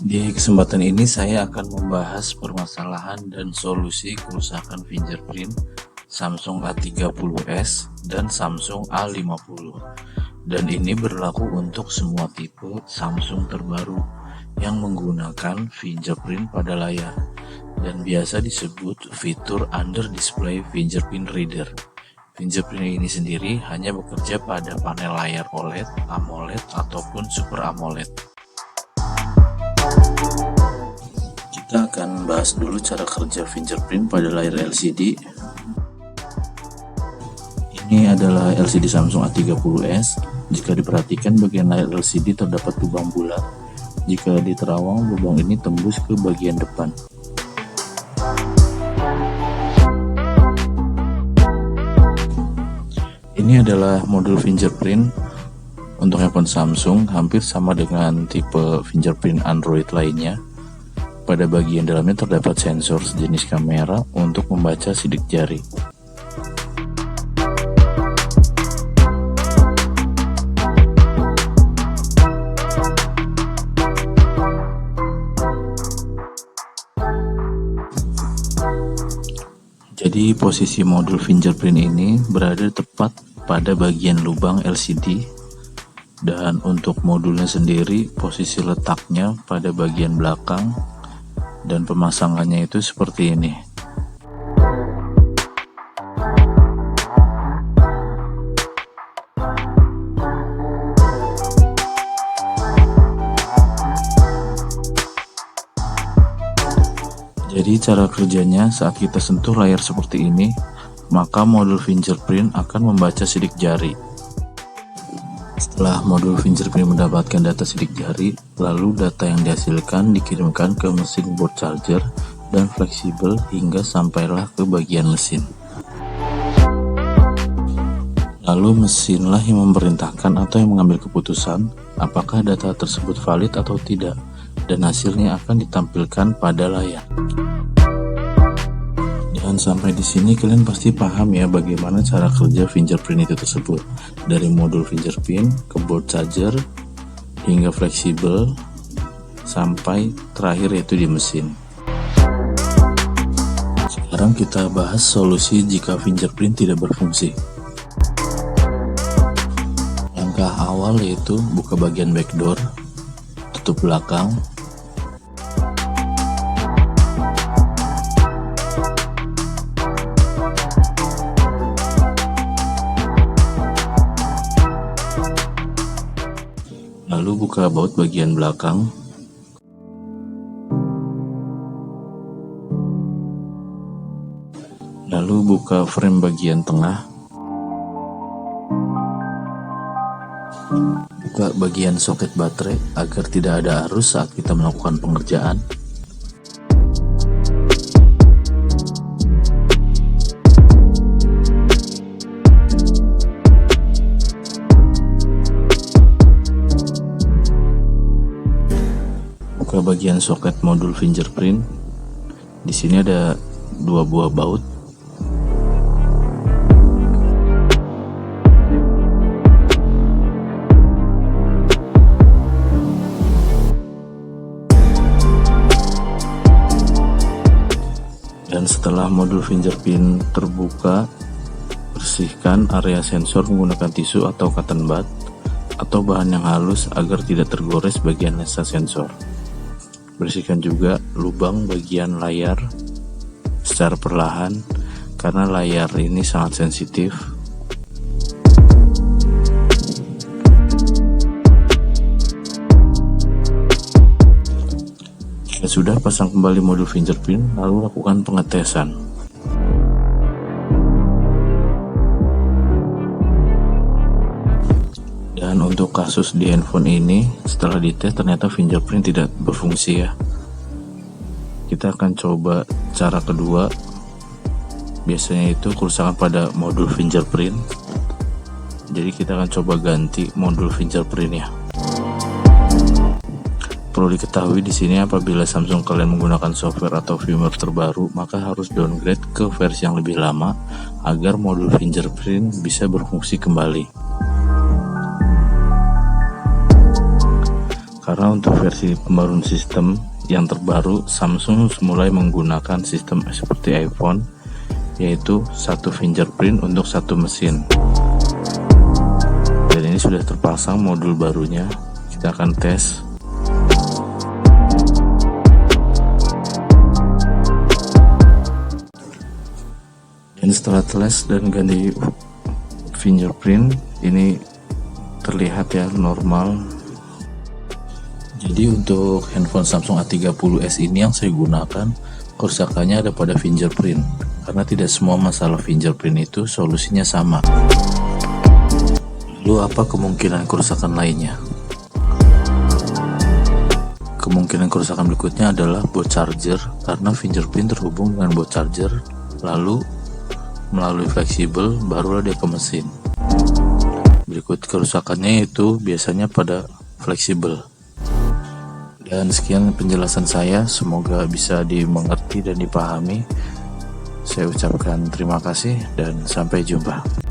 Di kesempatan ini saya akan membahas permasalahan dan solusi kerusakan fingerprint Samsung A30s dan Samsung A50. Dan ini berlaku untuk semua tipe Samsung terbaru yang menggunakan fingerprint pada layar dan biasa disebut fitur under display fingerprint reader. Fingerprint ini sendiri hanya bekerja pada panel layar OLED, AMOLED ataupun Super AMOLED. Kita akan bahas dulu cara kerja fingerprint pada layar LCD. Ini adalah LCD Samsung A30s. Jika diperhatikan, bagian layar LCD terdapat lubang bulat. Jika diterawang, lubang ini tembus ke bagian depan. Ini adalah modul fingerprint untuk handphone Samsung, hampir sama dengan tipe fingerprint Android lainnya. Pada bagian dalamnya terdapat sensor sejenis kamera untuk membaca sidik jari. Jadi posisi modul fingerprint ini berada tepat pada bagian lubang LCD, dan untuk modulnya sendiri posisi letaknya pada bagian belakang dan pemasangannya itu seperti ini. Jadi cara kerjanya, saat kita sentuh layar seperti ini, maka modul fingerprint akan membaca sidik jari. Setelah modul fingerprint mendapatkan data sidik jari, lalu data yang dihasilkan dikirimkan ke mesin board charger dan fleksibel hingga sampailah ke bagian mesin. Lalu mesinlah yang memerintahkan atau yang mengambil keputusan apakah data tersebut valid atau tidak, dan hasilnya akan ditampilkan pada layar. Dan sampai di sini kalian pasti paham ya bagaimana cara kerja fingerprint itu tersebut, dari modul fingerprint ke board charger hingga fleksibel sampai terakhir yaitu di mesin. Sekarang kita bahas solusi jika fingerprint tidak berfungsi. Langkah awal yaitu buka bagian backdoor, tutup belakang, lalu buka baut bagian belakang, lalu buka frame bagian tengah, buka bagian soket baterai agar tidak ada arus saat kita melakukan pengerjaan. Buka bagian soket modul fingerprint. Di sini ada 2 buah baut. Dan setelah modul fingerprint terbuka, bersihkan area sensor menggunakan tisu atau cotton bud atau bahan yang halus agar tidak tergores bagian lensa sensor. Bersihkan juga lubang bagian layar secara perlahan karena layar ini sangat sensitif. Jika sudah, pasang kembali modul fingerprint lalu lakukan pengetesan. Dan untuk kasus di handphone ini, setelah dites ternyata fingerprint tidak berfungsi ya. Kita akan coba cara kedua. Biasanya itu kerusakan pada modul fingerprint. Jadi kita akan coba ganti modul fingerprintnya. Perlu diketahui di sini apabila Samsung kalian menggunakan software atau firmware terbaru, maka harus downgrade ke versi yang lebih lama agar modul fingerprint bisa berfungsi kembali. Karena untuk versi pembaruan sistem yang terbaru, Samsung mulai menggunakan sistem seperti iPhone, yaitu satu fingerprint untuk satu mesin. Dan ini sudah terpasang modul barunya, kita akan tes. Dan setelah tes dan ganti fingerprint, ini terlihat ya normal. Jadi untuk handphone Samsung A30s ini yang saya gunakan, kerusakannya ada pada fingerprint, karena tidak semua masalah fingerprint itu solusinya sama. Lalu apa kemungkinan kerusakan lainnya? Kemungkinan kerusakan berikutnya adalah board charger, karena fingerprint terhubung dengan board charger, lalu melalui fleksibel barulah dia ke mesin. Berikut kerusakannya itu biasanya pada fleksibel. Dan sekian penjelasan saya, semoga bisa dimengerti dan dipahami. Saya ucapkan terima kasih dan sampai jumpa.